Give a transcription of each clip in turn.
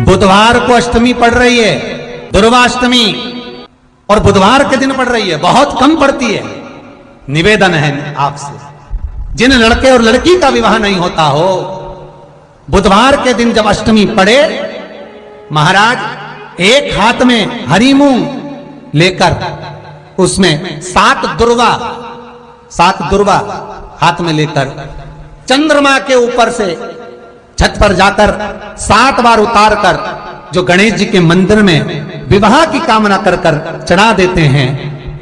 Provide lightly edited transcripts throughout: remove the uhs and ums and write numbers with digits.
बुधवार को अष्टमी पड़ रही है, दुर्वाष्टमी, और बुधवार के दिन पड़ रही है, बहुत कम पड़ती है। निवेदन है आपसे, जिन लड़के और लड़की का विवाह नहीं होता हो, बुधवार के दिन जब अष्टमी पड़े, महाराज एक हाथ में हरी मूंग लेकर उसमें 7 दुर्वा हाथ में लेकर चंद्रमा के ऊपर से छत पर जाकर 7 बार उतार कर जो गणेश जी के मंदिर में विवाह की कामना कर कर चढ़ा देते हैं,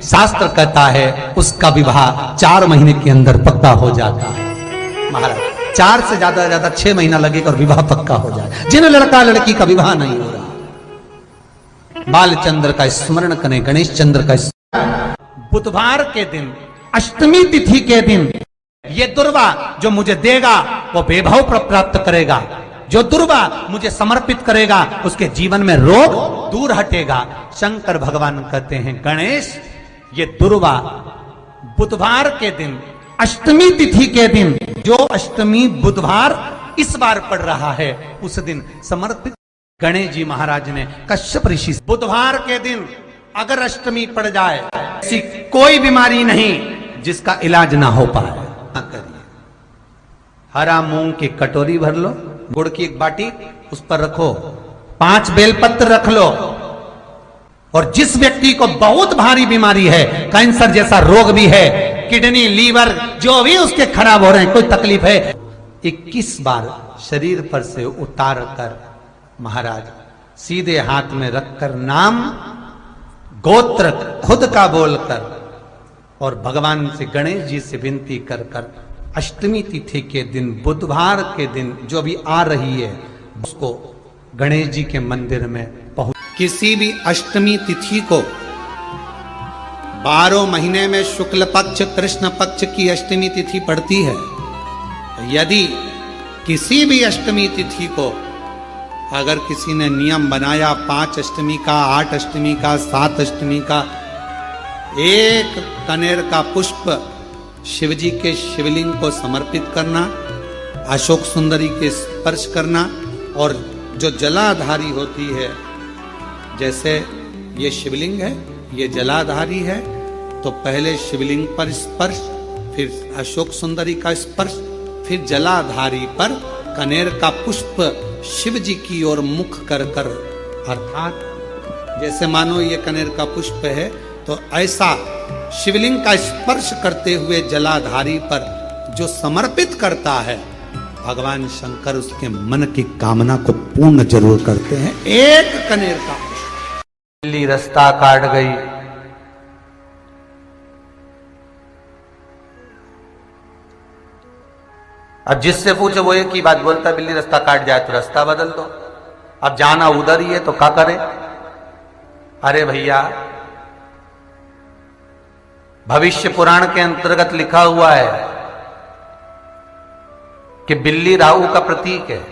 शास्त्र कहता है उसका विवाह 4 महीने के अंदर पक्का हो जाता है। महाराज 4 से ज्यादा 6 महीना लगेगा और विवाह पक्का हो जाए। जिन लड़का लड़की का विवाह नहीं हो रहा, बालचंद्र का स्मरण करें, गणेश चंद्र का स्मरण। बुधवार के दिन, अष्टमी तिथि के दिन, ये दुर्वा जो मुझे देगा वो वैभव प्राप्त करेगा, जो दुर्वा मुझे समर्पित करेगा उसके जीवन में रोग दूर हटेगा। शंकर भगवान कहते हैं गणेश, ये दुर्वा बुधवार के दिन, अष्टमी तिथि के दिन, जो अष्टमी बुधवार इस बार पड़ रहा है, उस दिन समर्पित गणेश जी महाराज ने कश्यप ऋषि, बुधवार के दिन अगर अष्टमी पड़ जाए, ऐसी कोई बीमारी नहीं जिसका इलाज ना हो पाए। करिए, हरा मूंग की कटोरी भर लो, गुड़ की एक बाटी उस पर रखो, 5 बेलपत्र रख लो, और जिस व्यक्ति को बहुत भारी बीमारी है, कैंसर जैसा रोग भी है, किडनी, लीवर जो भी उसके खराब हो रहे हैं, कोई तकलीफ है, 21 बार शरीर पर से उतार कर महाराज सीधे हाथ में रखकर नाम गोत्र खुद का बोलकर और भगवान से, गणेश जी से विनती कर कर अष्टमी तिथि के दिन, बुधवार के दिन जो भी आ रही है, उसको गणेश जी के मंदिर में पहुंच। किसी भी अष्टमी तिथि को 12 महीने में शुक्ल पक्ष कृष्ण पक्ष की अष्टमी तिथि पड़ती है। यदि किसी भी अष्टमी तिथि को अगर किसी ने नियम बनाया 5 अष्टमी का, 8 अष्टमी का, 7 अष्टमी का, एक कनेर का पुष्प शिवजी के शिवलिंग को समर्पित करना, अशोक सुंदरी के स्पर्श करना, और जो जलाधारी होती है, जैसे ये शिवलिंग है, ये जलाधारी है, तो पहले शिवलिंग पर स्पर्श, फिर अशोक सुंदरी का स्पर्श, फिर जलाधारी पर कनेर का पुष्प शिव जी की ओर मुख कर कर, अर्थात जैसे मानो ये कनेर का पुष्प है, तो ऐसा शिवलिंग का स्पर्श करते हुए जलाधारी पर जो समर्पित करता है, भगवान शंकर उसके मन की कामना को पूर्ण जरूर करते हैं। एक कनेर का पुष्प। बिल्ली रास्ता काट गई, अब जिससे पूछो वो एक ही बात बोलता है, बिल्ली रास्ता काट जाए तो रास्ता बदल दो, अब जाना उधर ही है तो क्या करें। अरे भैया, भविष्य पुराण के अंतर्गत लिखा हुआ है कि बिल्ली राहु का प्रतीक है।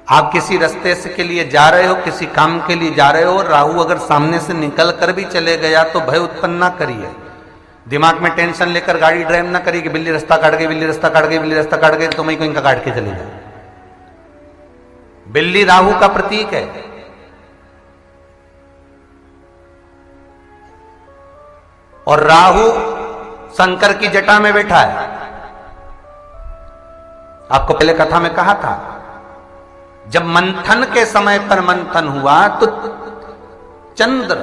आप किसी रास्ते से के लिए जा रहे हो, किसी काम के लिए जा रहे हो, राहु अगर सामने से निकल कर भी चले गया तो भय उत्पन्न ना करिए, दिमाग में टेंशन लेकर गाड़ी ड्राइव ना करिए कि बिल्ली रास्ता काट गई, बिल्ली रास्ता काट गई, बिल्ली रास्ता काट गई, तो मैं को इनका काट के चले जाए। बिल्ली राहु का प्रतीक है। और राहु शंकर की जटा में बैठा है। आपको पहले कथा में कहा था, जब मंथन के समय पर मंथन हुआ तो चंद्र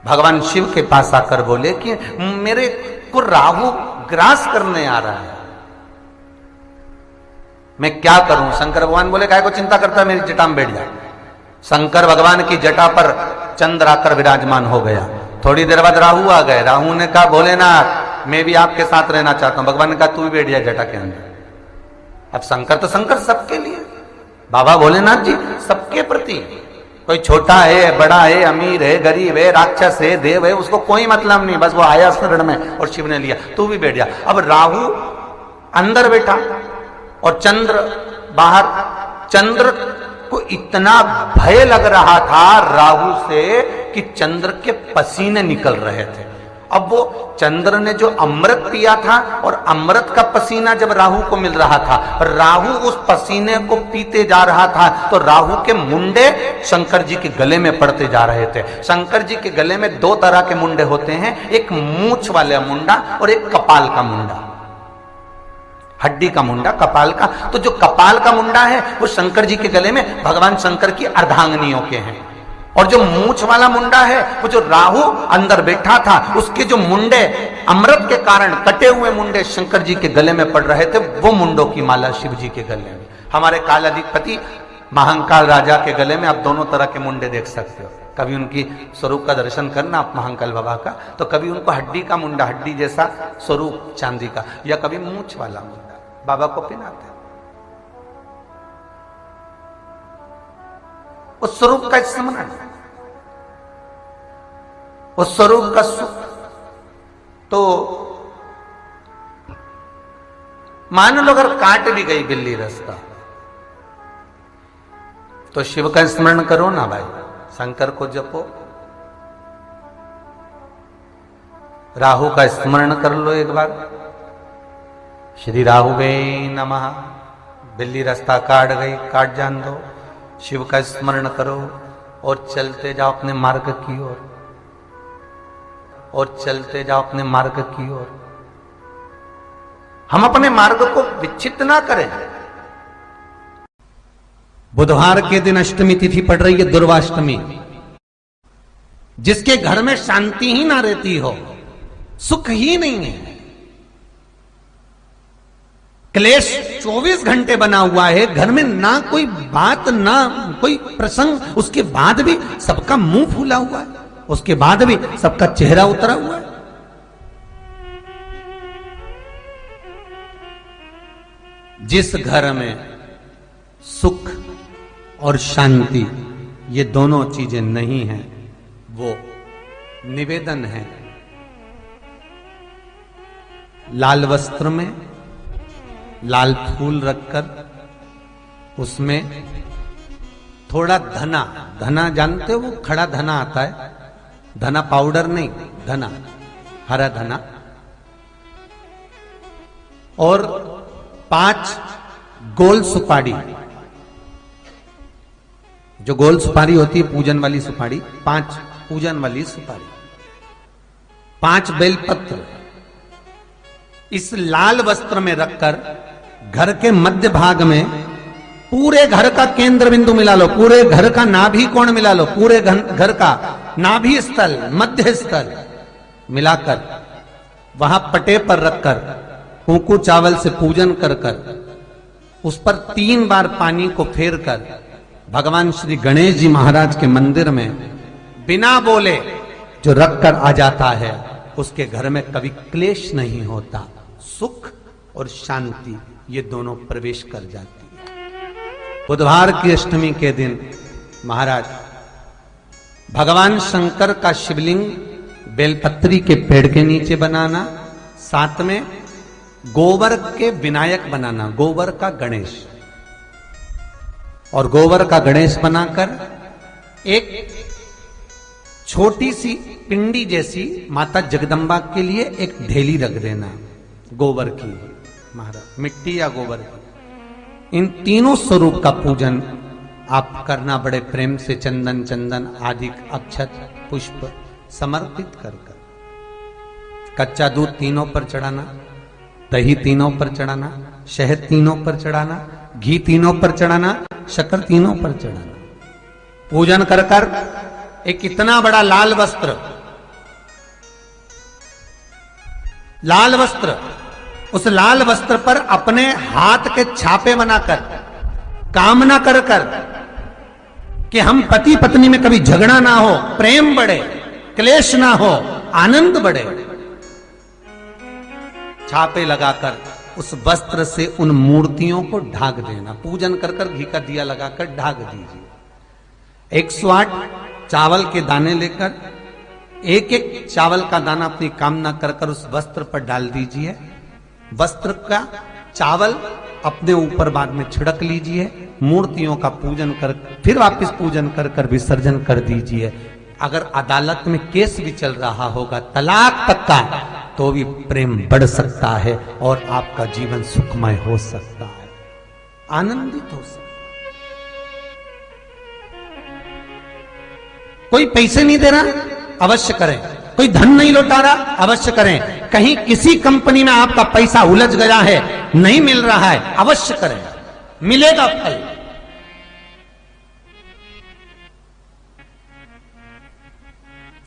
भगवान शिव के पास आकर बोले कि मेरे को राहु ग्रास करने आ रहा है, मैं क्या करूं। शंकर भगवान बोले काय को चिंता करता है, मेरी जटा में बैठ जा। शंकर भगवान की जटा पर चंद्र आकर विराजमान हो गया। थोड़ी देर बाद राहु आ गए। राहु ने कहा भोलेनाथ मैं भी आपके साथ रहना चाहता हूं। भगवान ने कहा तू भी बैठ जा जटा के अंदर। अब शंकर तो शंकर सबके लिए, बाबा भोलेनाथ जी सबके प्रति, कोई छोटा है, बड़ा है, अमीर है, गरीब है, राक्षस है, देव है, उसको कोई मतलब नहीं, बस वो आया शरण में और शिव ने लिया, तू भी बैठ जा। अब राहु अंदर बैठा और चंद्र बाहर। चंद्र को इतना भय लग रहा था राहु से कि चंद्र के पसीने निकल रहे थे। अब वो चंद्र ने जो अमृत पिया था और अमृत का पसीना जब राहु को मिल रहा था, राहु उस पसीने को पीते जा रहा था, तो राहु के मुंडे शंकर जी के गले में पड़ते जा रहे थे। शंकर जी के गले में दो तरह के मुंडे होते हैं, एक मूंछ वाला मुंडा और एक कपाल का मुंडा, हड्डी का मुंडा, कपाल का। तो जो कपाल का मुंडा है वो शंकर जी के गले में भगवान शंकर की अर्धांगनियों के हैं, और जो मूंछ वाला मुंडा है वो जो राहु अंदर बैठा था उसके जो मुंडे अमृत के कारण कटे हुए मुंडे शंकर जी के गले में पड़ रहे थे, वो मुंडों की माला शिव जी के गले में। हमारे कालाधिपति महाकाल राजा के गले में आप दोनों तरह के मुंडे देख सकते हो। कभी उनकी स्वरूप का दर्शन करना आप महाकाल बाबा का, तो कभी उनको हड्डी का मुंडा, हड्डी जैसा स्वरूप चांदी का, या कभी मूंछ वाला मुंडा बाबा को पहनाते। उस स्वरूप का स्मरण, उस स्वरूप का सुख। तो मान लो अगर काट भी गई बिल्ली रास्ता, तो शिव का स्मरण करो ना भाई, शंकर को जपो, राहु का स्मरण कर लो एक बार, श्री राहुवे नमः। बिल्ली रास्ता काट गई, काट जान दो, शिव का स्मरण करो और चलते जाओ अपने मार्ग की ओर, और चलते जाओ अपने मार्ग की ओर। हम अपने मार्ग को विच्छिन्न ना करें। बुधवार के दिन अष्टमी तिथि पड़ रही है, दुर्वाष्टमी। जिसके घर में शांति ही ना रहती हो, सुख ही नहीं है, क्लेश 24 घंटे बना हुआ है घर में, ना कोई बात ना कोई प्रसंग, उसके बाद भी सबका मुंह फूला हुआ है, उसके बाद भी सबका चेहरा उतरा हुआ है। जिस घर में सुख और शांति ये दोनों चीजें नहीं हैं, वो निवेदन है लाल वस्त्र में लाल फूल रखकर उसमें थोड़ा धना, धना जानते हो, वो खड़ा धना आता है, धना पाउडर नहीं, धना, हरा धना, और 5 गोल सुपारी, जो गोल सुपारी होती है पूजन वाली सुपारी, 5 पूजन वाली सुपारी, 5 बेलपत्र इस लाल वस्त्र में रखकर घर के मध्य भाग में पूरे घर का केंद्र बिंदु मिला लो, पूरे घर का नाभि कोण मिला लो, पूरे घर का नाभि स्थल, मध्य स्थल मिलाकर वहां पटे पर रखकर कुंकू चावल से पूजन कर कर उस पर 3 बार पानी को फेर कर भगवान श्री गणेश जी महाराज के मंदिर में बिना बोले जो रख कर आ जाता है, उसके घर में कभी क्लेश नहीं होता, सुख और शांति ये दोनों प्रवेश कर जाती है। बुधवार की अष्टमी के दिन महाराज भगवान शंकर का शिवलिंग बेलपत्री के पेड़ के नीचे बनाना, साथ में गोबर के विनायक बनाना, गोबर का गणेश, और गोबर का गणेश बनाकर एक छोटी सी पिंडी जैसी माता जगदम्बा के लिए एक ढेली रख देना गोबर की, महाराज मिट्टी या गोबर की। इन तीनों स्वरूप का पूजन आप करना बड़े प्रेम से, चंदन चंदन आदि अक्षत पुष्प समर्पित कर कर, कच्चा दूध तीनों पर चढ़ाना, दही तीनों पर चढ़ाना, शहद तीनों पर चढ़ाना, घी तीनों पर चढ़ाना, शक्कर तीनों पर चढ़ाना, पूजन कर कर एक इतना बड़ा लाल वस्त्र, लाल वस्त्र, उस लाल वस्त्र पर अपने हाथ के छापे बनाकर कामना कर कर कि हम पति पत्नी में कभी झगड़ा ना हो, प्रेम बढ़े, क्लेश ना हो, आनंद बढ़े, छापे लगाकर उस वस्त्र से उन मूर्तियों को ढाक देना, पूजन कर कर घी का दिया लगाकर ढाक दीजिए। 108 चावल के दाने लेकर एक एक चावल का दाना अपनी कामना कर कर उस वस्त्र पर डाल दीजिए, वस्त्र का चावल अपने ऊपर बाद में छिड़क लीजिए, मूर्तियों का पूजन कर फिर वापस पूजन कर कर विसर्जन कर दीजिए। अगर अदालत में केस भी चल रहा होगा तलाक तक का, तो भी प्रेम बढ़ सकता है और आपका जीवन सुखमय हो सकता है, आनंदित हो सकता है। कोई पैसे नहीं दे रहा, अवश्य करें। कोई धन नहीं लौटा रहा, अवश्य करें। कहीं किसी कंपनी में आपका पैसा उलझ गया है, नहीं मिल रहा है, अवश्य करें, मिलेगा फल।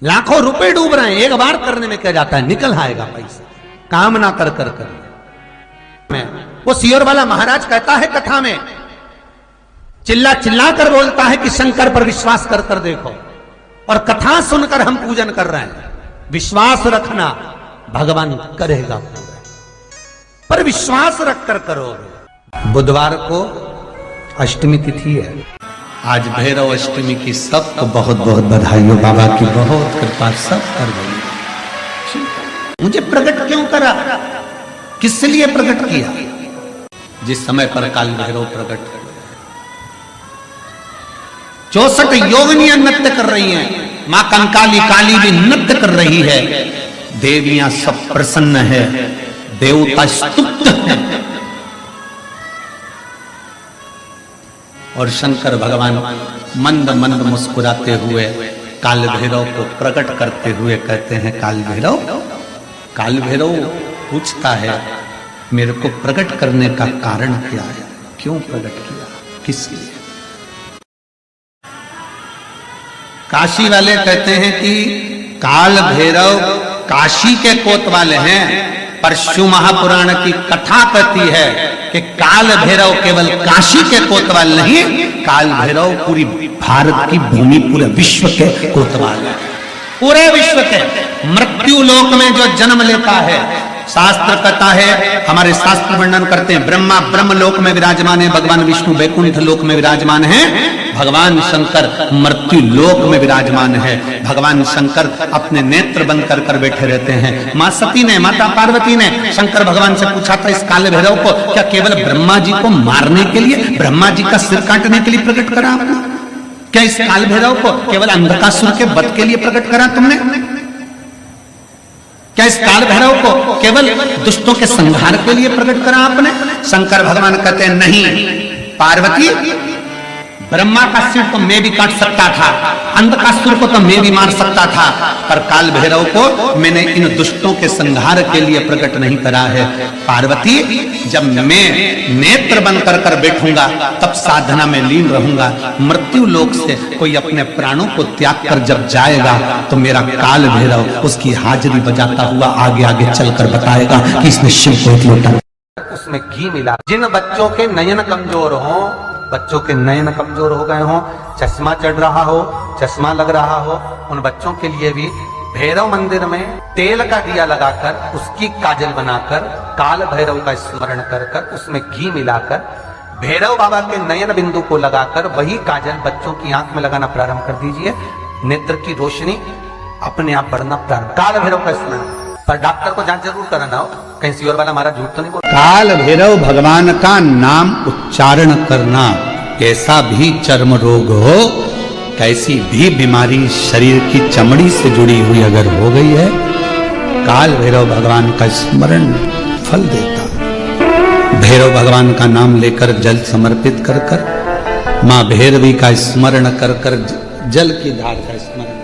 लाखों रुपए डूब रहे हैं, एक बार करने में क्या जाता है, निकल आएगा पैसा, काम ना कर कर कर। वो सियोर वाला महाराज कहता है कथा में, चिल्ला चिल्ला कर बोलता है कि शंकर पर विश्वास कर कर देखो, और कथा सुनकर हम पूजन कर रहे हैं। विश्वास रखना, भगवान करेगा पूरा, पर विश्वास रख कर करोगे। बुधवार को अष्टमी तिथि है, आज भैरव अष्टमी की सबको बहुत बहुत बधाई हो, बाबा की बहुत कृपा सब कर गई। मुझे प्रकट क्यों करा, किस लिए प्रकट किया? जिस समय पर काल भैरव प्रकट कर 64 योगिनियां नृत्य कर रही हैं, मां कंकाली काली भी नृत्य कर रही है, देवियां सब प्रसन्न है, देवता स्तुप्त है, और शंकर भगवान मंद मंद मुस्कुराते हुए काल भैरव को प्रकट करते हुए कहते हैं, काल भैरव पूछता है मेरे को प्रकट करने का कारण क्या है, क्यों प्रकट किया, किस लिए? काशी वाले कहते हैं कि काल भैरव काशी के कोतवाल हैं, परशु महापुराण की कथा कहती है कि काल भैरव केवल काशी के कोतवाल नहीं, काल भैरव पूरी भारत की भूमि, पूरे विश्व के कोतवाल है, पूरे विश्व के। मृत्यु लोक में जो जन्म लेता है, शास्त्र कहता है, हमारे शास्त्र वर्णन करते हैं, ब्रह्मा ब्रह्म लोक में विराजमान है, भगवान विष्णु वैकुंठ लोक में विराजमान है, भगवान शंकर मृत्यु लोक में विराजमान है। भगवान शंकर अपने नेत्र बंद कर कर बैठे रहते हैं। मां सती ने, माता पार्वती ने शंकर भगवान से पूछा था, इस काल भैरव को क्या केवल ब्रह्मा जी को मारने के लिए, ब्रह्मा जी का सिर काटने के लिए प्रकट करा आपने? क्या इस काल भैरव को केवल अंधकासुर के वध के लिए प्रकट करा तुमने? क्या इस काल भैरव को केवल दुष्टों के संहार के लिए प्रकट करा आपने? शंकर भगवान कहते हैं, नहीं पार्वती, ब्रह्मा का सिर तो मैं भी काट सकता था, अंधकासुर को तो मैं भी मार सकता था, पर काल भैरव को मैंने इन दुष्टों के संहार के लिए प्रकट नहीं करा है। पार्वती, जब मैं नेत्र बंद कर कर बैठूंगा तब साधना में लीन रहूंगा, मृत्यु लोक से कोई अपने प्राणों को त्याग कर जब जाएगा तो मेरा काल भैरव उसकी हाजिरी बजाता हुआ आगे आगे चलकर बताएगा कि इसने शिव को एक लोटा उसमें घी मिला। जिन बच्चों के नयन कमजोर हों, बच्चों के नयन कमजोर हो गए हों, चश्मा चढ़ रहा हो, चश्मा लग रहा हो, उन बच्चों के लिए भी भैरव मंदिर में तेल का दिया लगाकर उसकी काजल बनाकर काल भैरव का स्मरण कर कर उसमें घी मिलाकर भैरव बाबा के नयन बिंदु को लगाकर वही काजल बच्चों की आंख में लगाना प्रारंभ कर दीजिए। नेत्र की रोशनी अपने आप बढ़ना प्रारंभ। काल भैरव का स्मरण, पर डॉक्टर को जांच जरूर कराना हो, कहीं सियोर वाला हमारा झूठ तो नहीं बोल। काल भैरव भगवान का नाम उच्चारण करना, कैसा भी चर्म रोग हो, कैसी भी बीमारी शरीर की चमड़ी से जुड़ी हुई अगर हो गई है, काल भैरव भगवान का स्मरण फल देता। भैरव भगवान का नाम लेकर जल समर्पित कर कर, मां भैरवी का स्मरण कर कर जल की धार का स्मरण।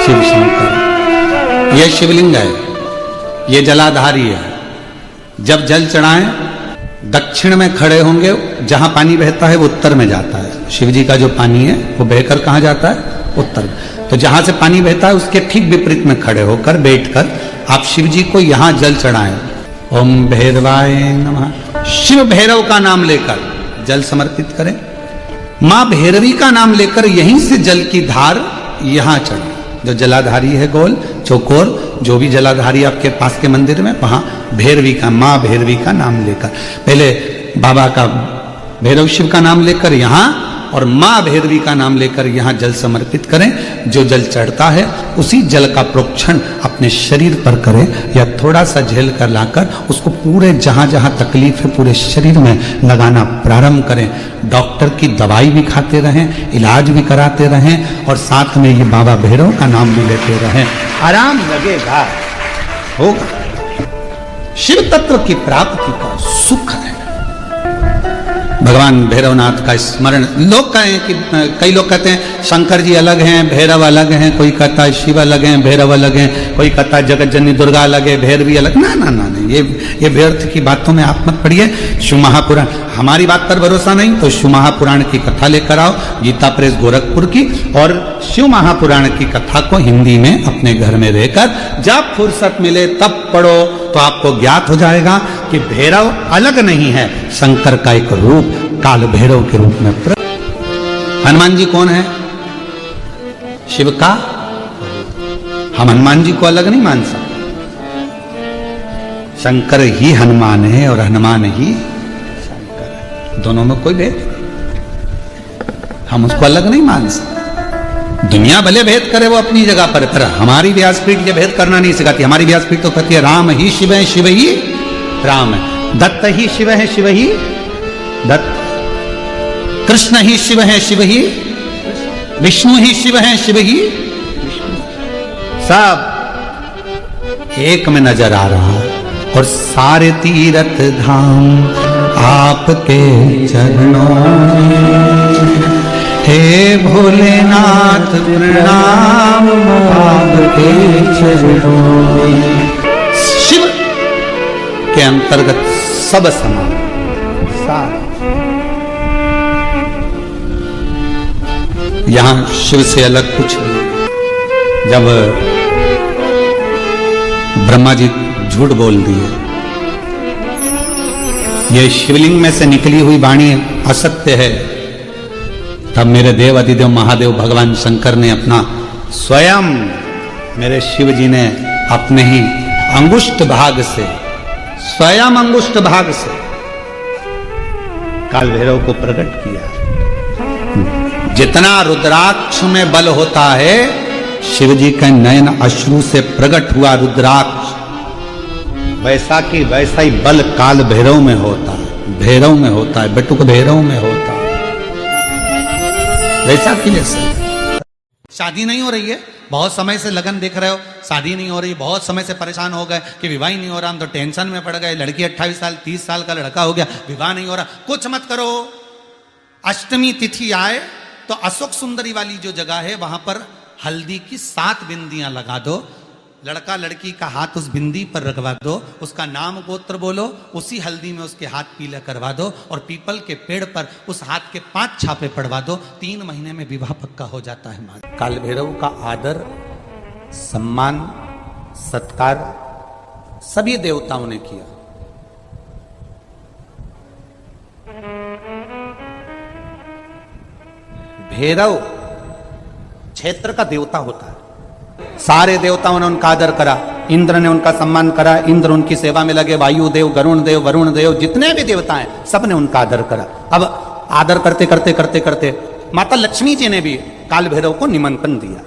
शिव शंकर, यह शिवलिंग है, यह जलाधारी है। जब जल चढ़ाएं, दक्षिण में खड़े होंगे, जहां पानी बहता है वो उत्तर में जाता है। शिव जी का जो पानी है वो बहकर कहां जाता है? उत्तर। तो जहां से पानी बहता है उसके ठीक विपरीत में खड़े होकर बैठकर आप शिव जी को यहां जल चढ़ाएं। ओम भैरवाय नमः, शिव भैरव का नाम लेकर जल समर्पित करें। मां भैरवी का नाम लेकर यहीं से जल की धार यहां चढ़े। जो जलाधारी है गोल चौकोर, जो भी जलाधारी आपके पास के मंदिर में, वहां भैरवी का, मां भैरवी का नाम लेकर, पहले बाबा का भैरव शिव का नाम लेकर यहां और माँ भैरवी का नाम लेकर यहाँ जल समर्पित करें। जो जल चढ़ता है उसी जल का प्रोक्षण अपने शरीर पर करें या थोड़ा सा झेल कर लाकर उसको पूरे जहाँ जहाँ तकलीफ है पूरे शरीर में लगाना प्रारंभ करें। डॉक्टर की दवाई भी खाते रहें, इलाज भी कराते रहें और साथ में ये बाबा भैरव का नाम भी लेते रहें, आराम लगेगा, होगा। शिव तत्व की प्राप्ति का सुख है। भगवान भैरवनाथ का स्मरण, लोग कहें कि कई लोग कहते हैं शंकर जी अलग हैं, भैरव अलग हैं, कोई कहता है शिव अलग हैं, भैरव अलग हैं, कोई कहता है जगत जननी दुर्गा अलग है, भैरवी अलग। ना ना ना नहीं, ये व्यर्थ की बातों में आप मत पड़िए। शिव महापुराण, हमारी बात पर भरोसा नहीं तो शिव महापुराण की कथा लेकर आओ, गीता प्रेस गोरखपुर की, और शिव महापुराण की कथा को हिंदी में अपने घर में रहकर जब फुर्सत मिले तब पढ़ो तो आपको ज्ञात हो जाएगा कि भैरव अलग नहीं है, शंकर का एक रूप काल भैरव के रूप में। हनुमान जी कौन है? शिव का। हम हनुमान जी को अलग नहीं मान सकते। शंकर ही हनुमान है और हनुमान ही शंकर है, दोनों में कोई भेद नहीं। हम उसको अलग नहीं मान सकते। दुनिया भले भेद करे वो अपनी जगह पर हमारी व्यासपीठ ये भेद करना नहीं सिखाती। हमारी व्यासपीठ तो कहती है राम ही शिव है, शिव ही राम है, दत्त ही शिव है, शिव ही दत्त, कृष्ण ही शिव है, शिव ही विष्णु ही शिव है, शिव ही विष्णु, सब एक में नजर आ रहा है। और सारे तीर्थ धाम आपके चरणों में, हे भोलेनाथ प्रणाम आपके चरणों में। शिव के अंतर्गत सब समान, यहां शिव से अलग कुछ नहीं। जब ब्रह्मा जी झूठ बोल दिए, ये शिवलिंग में से निकली हुई वाणी असत्य है, तब मेरे देव अधिदेव महादेव भगवान शंकर ने अपना स्वयं, मेरे शिव जी ने अपने ही अंगुष्ठ भाग से, स्वयं अंगुष्ठ भाग से काल भैरव को प्रकट किया। जितना रुद्राक्ष में बल होता है, शिव जी के नयन अश्रु से प्रकट हुआ रुद्राक्ष, वैसा की वैसा ही बल काल भैरव में होता है, भैरव में होता है, बटुक भैरव में होता है, वैसा की जैसे। शादी नहीं हो रही है, बहुत समय से लगन देख रहे हो, शादी नहीं हो रही, बहुत समय से परेशान हो गए कि विवाह ही नहीं हो रहा, हम तो टेंशन में पड़ गए। लड़की 28 साल 30 साल का लड़का हो गया, विवाह नहीं हो रहा। कुछ मत करो, अष्टमी तिथि आए तो अशोक सुंदरी वाली जो जगह है वहां पर हल्दी की 7 बिंदियां लगा दो, लड़का लड़की का हाथ उस बिंदी पर रखवा दो, उसका नाम गोत्र बोलो, उसी हल्दी में उसके हाथ पीला करवा दो और पीपल के पेड़ पर उस हाथ के 5 छापे पड़वा दो। 3 महीने में विवाह पक्का हो जाता है। काल भैरव का आदर, सम्मान, सत्कार सभी देवताओं ने किया। भैरव क्षेत्र का देवता होता है। सारे देवताओं ने उनका आदर करा, इंद्र ने उनका सम्मान करा, इंद्र उनकी सेवा में लगे, वायु देव, गरुण देव, वरुण देव, जितने भी देवता हैं सब ने उनका आदर करा। अब आदर करते करते करते करते माता लक्ष्मी जी ने भी काल भैरव को निमंत्रण दिया।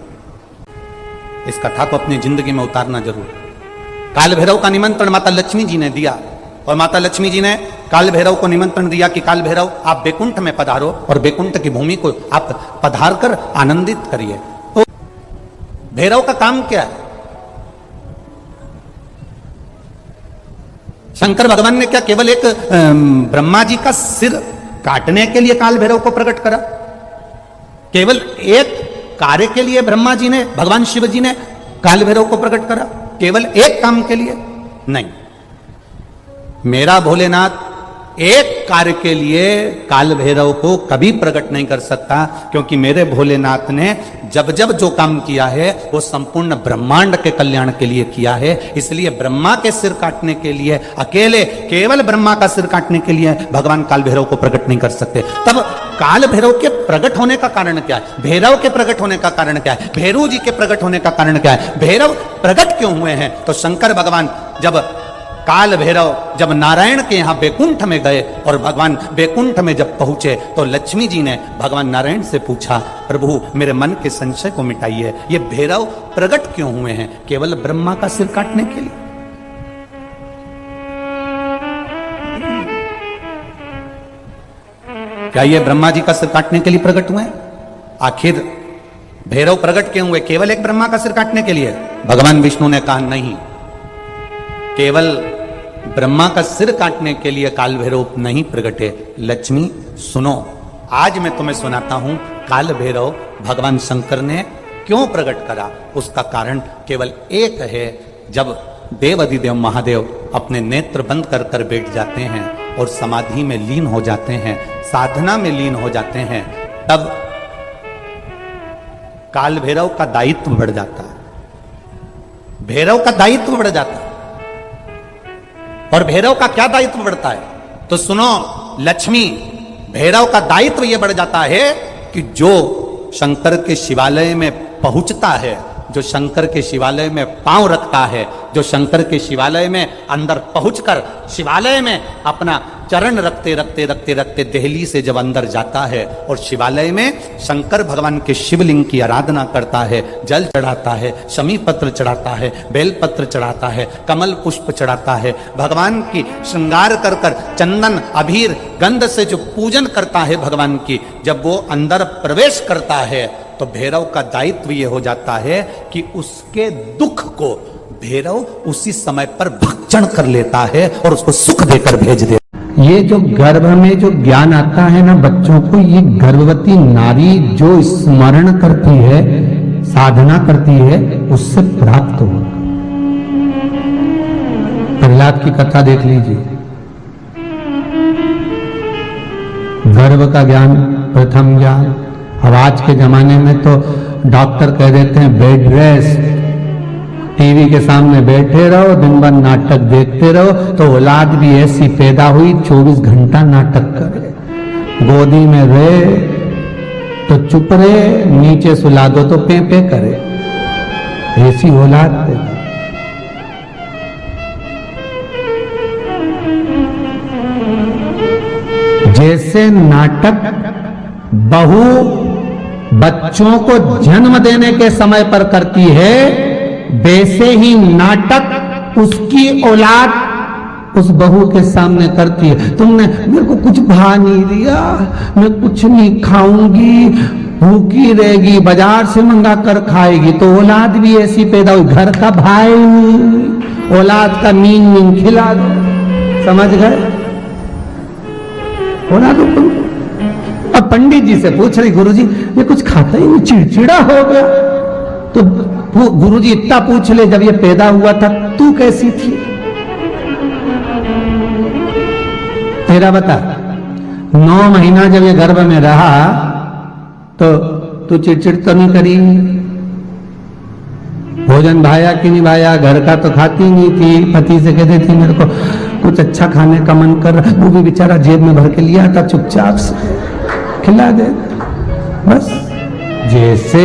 इस कथा को अपनी जिंदगी में उतारना जरूर। काल भैरव का निमंत्रण माता लक्ष्मी जी ने दिया और माता लक्ष्मी जी ने काल भैरव को निमंत्रण दिया कि काल भैरव आप बैकुंठ में पधारो और बैकुंठ की भूमि को आप पधार कर आनंदित करिए। तो भैरव का काम क्या है? शंकर भगवान ने क्या केवल एक ब्रह्मा जी का सिर काटने के लिए काल भैरव को प्रकट करा? केवल एक कार्य के लिए ब्रह्मा जी ने, भगवान शिव जी ने काल भैरव को प्रकट करा? केवल एक काम के लिए? नहीं, मेरा भोलेनाथ एक कार्य के लिए काल भैरव को कभी प्रकट नहीं कर सकता, क्योंकि मेरे भोलेनाथ ने जब जब जो काम किया है वो संपूर्ण ब्रह्मांड के कल्याण के लिए किया है। इसलिए ब्रह्मा के सिर काटने के लिए, अकेले केवल ब्रह्मा का सिर काटने के लिए भगवान काल भैरव को प्रकट नहीं कर सकते। तब काल भैरव के प्रकट होने का कारण क्या है? भैरव के प्रकट होने का कारण क्या है? भैरव जी के प्रकट होने का कारण क्या है? भैरव प्रकट क्यों हुए हैं? तो शंकर भगवान जब काल भैरव जब नारायण के यहां बैकुंठ में गए और भगवान बैकुंठ में जब पहुंचे तो लक्ष्मी जी ने भगवान नारायण से पूछा, प्रभु मेरे मन के संशय को मिटाइए, ये भैरव प्रकट क्यों हुए हैं? केवल ब्रह्मा का सिर काटने के लिए? क्या ये ब्रह्मा जी का सिर काटने के लिए प्रकट हुए? आखिर भैरव प्रकट क्यों हुए? केवल एक ब्रह्मा का सिर काटने के लिए? भगवान विष्णु ने कहा नहीं, केवल ब्रह्मा का सिर काटने के लिए काल भैरव नहीं प्रकटे। लक्ष्मी सुनो, आज मैं तुम्हें सुनाता हूं काल भैरव भगवान शंकर ने क्यों प्रकट करा। उसका कारण केवल एक है। जब देव अधिदेव महादेव अपने नेत्र बंद कर कर बैठ जाते हैं और समाधि में लीन हो जाते हैं, साधना में लीन हो जाते हैं, तब काल भैरव का दायित्व बढ़ जाता है। भैरव का दायित्व बढ़ जाता है। और भैरव का क्या दायित्व बढ़ता है? तो सुनो लक्ष्मी, भैरव का दायित्व यह बढ़ जाता है कि जो शंकर के शिवालय में पहुंचता है, जो शंकर के शिवालय में पांव रखता है, जो शंकर के शिवालय में अंदर पहुंचकर शिवालय में अपना चरण रखते रखते रखते रखते दहली से जब अंदर जाता है और शिवालय में शंकर भगवान के शिवलिंग की आराधना करता है, जल चढ़ाता है, शमी पत्र चढ़ाता है, बेल पत्र चढ़ाता है, कमल पुष्प चढ़ाता है, भगवान की श्रृंगार कर कर चंदन अबीर गंध से जो पूजन करता है भगवान की, जब वो अंदर प्रवेश करता है तो भैरव का दायित्व ये हो जाता है कि उसके दुख को भैरव उसी समय पर भक्षण कर लेता है और उसको सुख देकर भेज देता है। ये जो गर्भ में जो ज्ञान आता है ना बच्चों को, ये गर्भवती नारी जो स्मरण करती है, साधना करती है, उससे प्राप्त हो। प्रहलाद की कथा देख लीजिए। गर्भ का ज्ञान, प्रथम ज्ञान। अब आज के जमाने में तो डॉक्टर कह देते हैं बेड रेस्ट, टीवी के सामने बैठे रहो, दिन भर नाटक देखते रहो, तो औलाद भी ऐसी पैदा हुई 24 घंटा नाटक करे। गोदी में रहे तो चुप रहे, नीचे सुला दो तो पे पे करे, ऐसी औलाद पैदा। जैसे नाटक बहू बच्चों को जन्म देने के समय पर करती है, वैसे ही नाटक उसकी औलाद उस बहू के सामने करती है। तुमने मेरे को कुछ भा नहीं दिया, मैं कुछ नहीं खाऊंगी, भूखी रहेगी, बाजार से मंगा कर खाएगी, तो औलाद भी ऐसी पैदा हुई। घर का भाई नहीं, औलाद का नींद नींद खिला दो, समझ गए? औलाद अब पंडित जी से पूछ रही, गुरुजी ये कुछ खाता ही नहीं, चिड़चिड़ा हो गया। तो गुरुजी इतना पूछ ले, जब ये पैदा हुआ था तू कैसी थी? तेरा बता। 9 महीना जब ये गर्भ में रहा तो तू चिड़चिड़ तो नहीं करी? भोजन भाया कि नहीं भाया? घर का तो खाती नहीं थी, पति से कहती थी मेरे को कुछ अच्छा खाने का मन कर, वो भी बेचारा जेब में भर के लिया था, चुपचाप से खिला दे बस। जैसे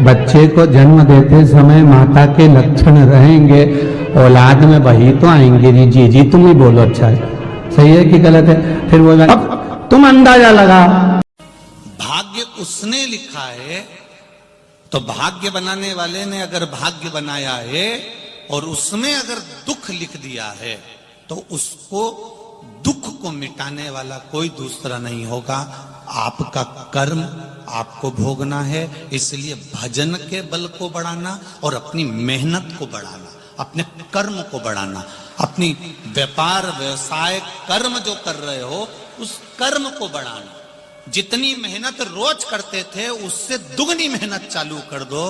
बच्चे को जन्म देते समय माता के लक्षण रहेंगे, औलाद में वही तो आएंगे। जी जी तुम ही बोलो, अच्छा है, सही है कि गलत है? फिर वो अब तुम अंदाजा लगा। भाग्य उसने लिखा है, तो भाग्य बनाने वाले ने अगर भाग्य बनाया है और उसमें अगर दुख लिख दिया है, तो उसको दुख को मिटाने वाला कोई दूसरा नहीं होगा। आपका कर्म आपको भोगना है, इसलिए भजन के बल को बढ़ाना और अपनी मेहनत को बढ़ाना, अपने कर्म को बढ़ाना, अपनी व्यापार व्यवसाय कर्म जो कर रहे हो उस कर्म को बढ़ाना। जितनी मेहनत रोज करते थे उससे दुगनी मेहनत चालू कर दो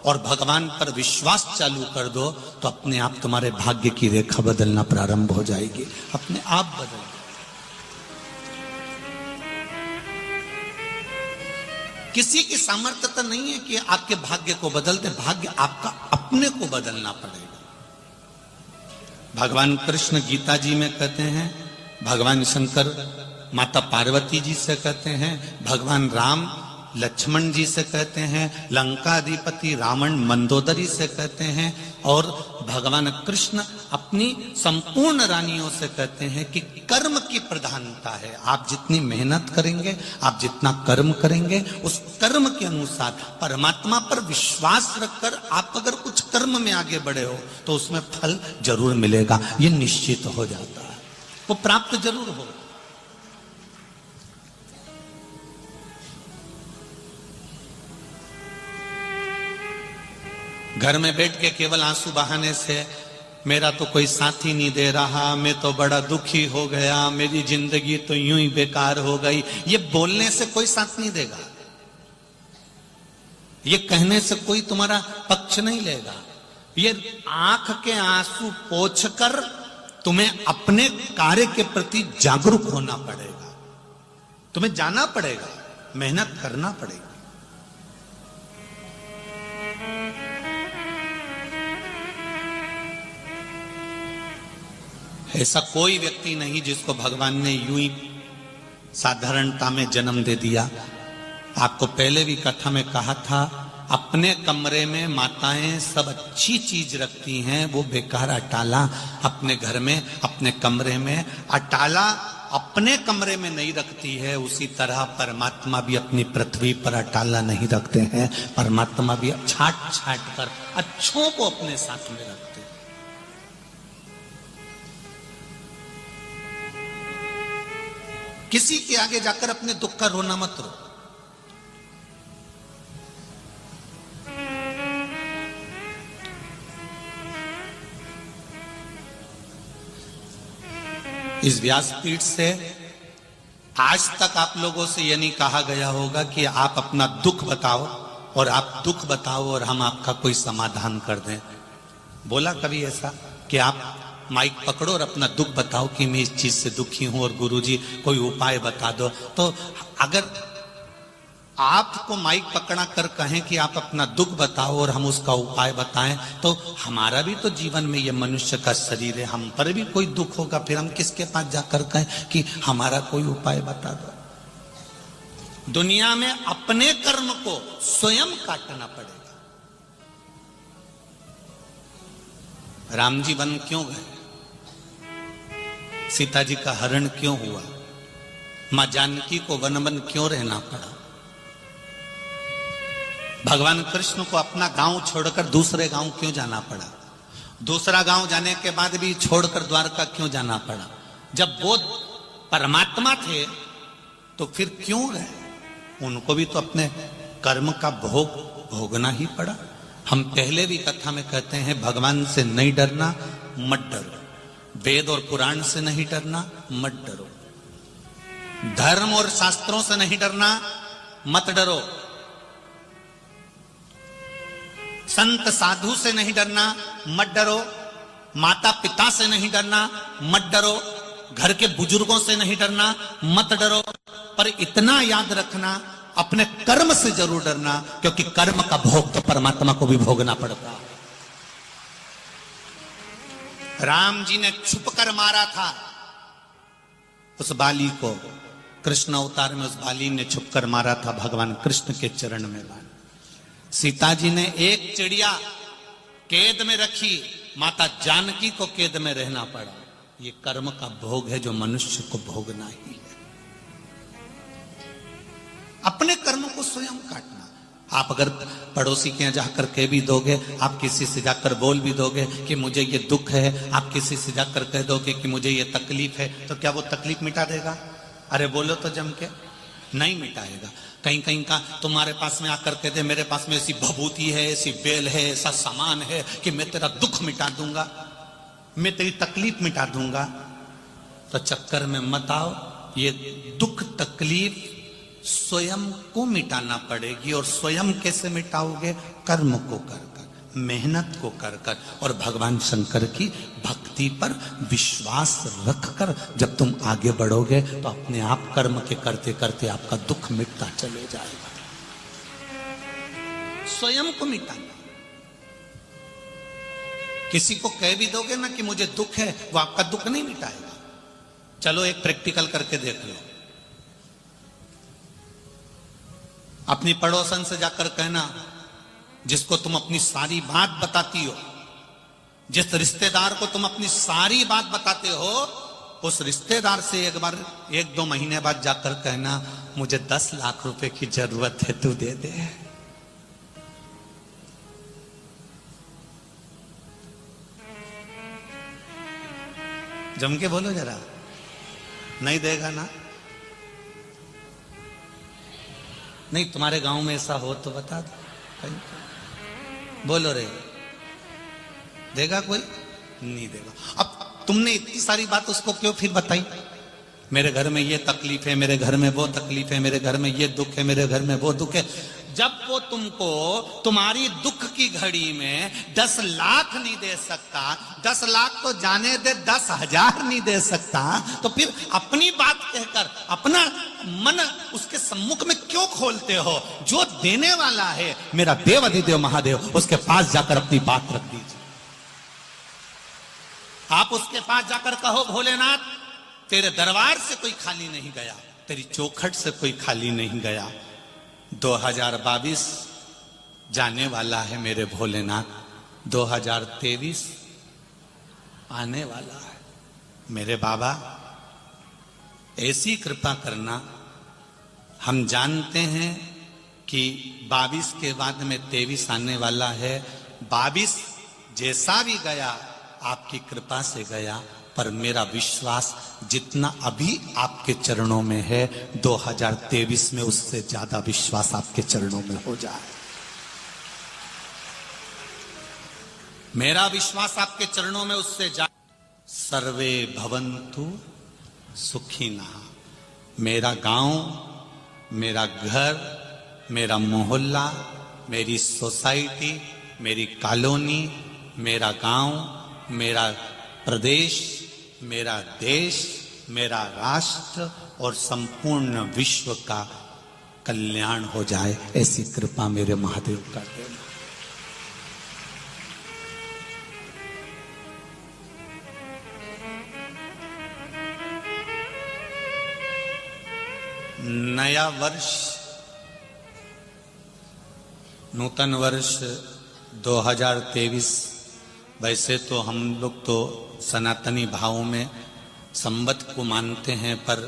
और भगवान पर विश्वास चालू कर दो, तो अपने आप तुम्हारे भाग्य की रेखा बदलना प्रारंभ हो जाएगी, अपने आप बदल। किसी की सामर्थ्य तो नहीं है कि आपके भाग्य को बदलते, भाग्य आपका अपने को बदलना पड़ेगा। भगवान कृष्ण गीता जी में कहते हैं, भगवान शंकर माता पार्वती जी से कहते हैं, भगवान राम लक्ष्मण जी से कहते हैं, लंकाधिपति रावण मंदोदरी से कहते हैं, और भगवान कृष्ण अपनी संपूर्ण रानियों से कहते हैं कि कर्म की प्रधानता है। आप जितनी मेहनत करेंगे, आप जितना कर्म करेंगे, उस कर्म के अनुसार परमात्मा पर विश्वास रखकर आप अगर कुछ कर्म में आगे बढ़े हो तो उसमें फल जरूर मिलेगा। ये निश्चित हो जाता है, वो प्राप्त जरूर होगा। घर में बैठ के केवल आंसू बहाने से मेरा तो कोई साथी नहीं दे रहा, मैं तो बड़ा दुखी हो गया, मेरी जिंदगी तो यूं ही बेकार हो गई, ये बोलने से कोई साथ नहीं देगा, ये कहने से कोई तुम्हारा पक्ष नहीं लेगा। ये आंख के आंसू पोंछकर तुम्हें अपने कार्य के प्रति जागरूक होना पड़ेगा, तुम्हें जाना पड़ेगा, मेहनत करना पड़ेगा। ऐसा कोई व्यक्ति नहीं जिसको भगवान ने यूं ही साधारणता में जन्म दे दिया। आपको पहले भी कथा में कहा था, अपने कमरे में माताएं सब अच्छी चीज रखती हैं, वो बेकार अटाला अपने घर में, अपने कमरे में अटाला अपने कमरे में नहीं रखती है। उसी तरह परमात्मा भी अपनी पृथ्वी पर अटाला नहीं रखते हैं, परमात्मा भी छाट छाट कर अच्छों को अपने साथ में रखते हैं। किसी के आगे जाकर अपने दुख का रोना मत रो। इस व्यासपीठ से आज तक आप लोगों से यह नहीं कहा गया होगा कि आप अपना दुख बताओ और आप दुख बताओ और हम आपका कोई समाधान कर दें। बोला कभी ऐसा कि आप माइक पकड़ो और अपना दुख बताओ कि मैं इस चीज से दुखी हूं और गुरुजी कोई उपाय बता दो? तो अगर आपको माइक पकड़ा कर कहें कि आप अपना दुख बताओ और हम उसका उपाय बताएं, तो हमारा भी तो जीवन में ये मनुष्य का शरीर है, हम पर भी कोई दुख होगा, फिर हम किसके पास जाकर कहें कि हमारा कोई उपाय बता दो? दुनिया में अपने कर्म को स्वयं काटना पड़ेगा। राम जी वन क्यों गए? सीता जी का हरण क्यों हुआ? मां जानकी को वन वन क्यों रहना पड़ा? भगवान कृष्ण को अपना गांव छोड़कर दूसरे गांव क्यों जाना पड़ा? दूसरा गांव जाने के बाद भी छोड़कर द्वारका क्यों जाना पड़ा? जब वो परमात्मा थे तो फिर क्यों गए? उनको भी तो अपने कर्म का भोग भोगना ही पड़ा। हम पहले भी कथा में कहते हैं, भगवान से नहीं डरना, मत डरो। वेद और पुराण से नहीं डरना, मत डरो। धर्म और शास्त्रों से नहीं डरना, मत डरो। संत साधु से नहीं डरना, मत डरो। माता पिता से नहीं डरना, मत डरो। घर के बुजुर्गों से नहीं डरना, मत डरो। पर इतना याद रखना, अपने कर्म से जरूर डरना, क्योंकि कर्म का भोग तो परमात्मा को भी भोगना पड़ता है। राम जी ने छुप कर मारा था उस बाली को, कृष्ण अवतार में उस बाली ने छुप कर मारा था, भगवान कृष्ण के चरण में मारा। सीता जी ने एक चिड़िया कैद में रखी, माता जानकी को कैद में रहना पड़ा। ये कर्म का भोग है जो मनुष्य को भोगना ही है। अपने कर्म को स्वयं काटना। आप अगर पड़ोसी के यहाँ जाकर कह भी दोगे, आप किसी से जाकर बोल भी दोगे कि मुझे ये दुख है, आप किसी से जाकर कह दोगे कि मुझे ये तकलीफ है, तो क्या वो तकलीफ मिटा देगा? अरे बोलो तो जम के, नहीं मिटाएगा। कहीं कहीं का तुम्हारे पास में आकर कह दे, मेरे पास में ऐसी भभूति है, ऐसी बेल है, ऐसा सामान है कि मैं तेरा दुख मिटा दूंगा, मैं तेरी तकलीफ मिटा दूंगा, तो चक्कर में मत आओ। ये दुख तकलीफ स्वयं को मिटाना पड़ेगी। और स्वयं कैसे मिटाओगे? कर्म को कर कर, मेहनत को कर कर, और भगवान शंकर की भक्ति पर विश्वास रखकर जब तुम आगे बढ़ोगे तो अपने आप कर्म के करते करते आपका दुख मिटता चले जाएगा। स्वयं को मिटाना। किसी को कह भी दोगे ना कि मुझे दुख है, वो आपका दुख नहीं मिटाएगा। चलो एक प्रैक्टिकल करके देख लो। अपनी पड़ोसन से जाकर कहना, जिसको तुम अपनी सारी बात बताती हो, जिस रिश्तेदार को तुम अपनी सारी बात बताते हो, उस रिश्तेदार से एक बार 1-2 महीने बाद जाकर कहना, मुझे 10 लाख रुपए की जरूरत है, तू दे दे। जम के बोलो जरा, नहीं देगा ना? नहीं, तुम्हारे गांव में ऐसा हो तो बता दो, बोलो रे, देगा कोई? नहीं देगा। अब तुमने इतनी सारी बात उसको क्यों फिर बताई? मेरे घर में ये तकलीफ है, मेरे घर में वो तकलीफ है, मेरे घर में ये दुख है, मेरे घर में वो दुख है। जब वो तुमको तुम्हारी दुख की घड़ी में 10 लाख नहीं दे सकता, 10 लाख तो जाने दे 10,000 नहीं दे सकता, तो फिर अपनी बात कहकर अपना मन उसके सम्मुख में क्यों खोलते हो? जो देने वाला है मेरा देव अधिदेव महादेव, उसके पास जाकर अपनी बात रख दीजिए। आप उसके पास जाकर कहो, भोलेनाथ, तेरे दरबार से कोई खाली नहीं गया, तेरी चौखट से कोई खाली नहीं गया। 2022 जाने वाला है मेरे भोलेनाथ, 2023 आने वाला है मेरे बाबा, ऐसी कृपा करना। हम जानते हैं कि 22 के बाद में 23 आने वाला है। 22 जैसा भी गया आपकी कृपा से गया, पर मेरा विश्वास जितना अभी आपके चरणों में है, 2023 में उससे ज्यादा विश्वास आपके चरणों में हो जाए। मेरा विश्वास आपके चरणों में उससे सर्वे भवन्तु सुखिनः। मेरा गांव, मेरा घर, मेरा मोहल्ला, मेरी सोसाइटी, मेरी कॉलोनी, मेरा गांव, मेरा प्रदेश, मेरा देश, मेरा राष्ट्र और संपूर्ण विश्व का कल्याण हो जाए, ऐसी कृपा मेरे महादेव कर देना। नया वर्ष, नूतन वर्ष 2023, वैसे तो हम लोग तो सनातनी भाव में संवत को मानते हैं, पर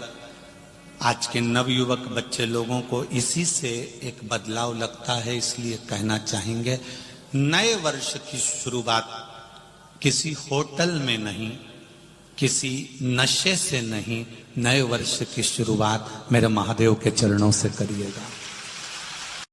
आज के नवयुवक बच्चे लोगों को इसी से एक बदलाव लगता है, इसलिए कहना चाहेंगे, नए वर्ष की शुरुआत किसी होटल में नहीं, किसी नशे से नहीं, नए वर्ष की शुरुआत मेरे महादेव के चरणों से करिएगा।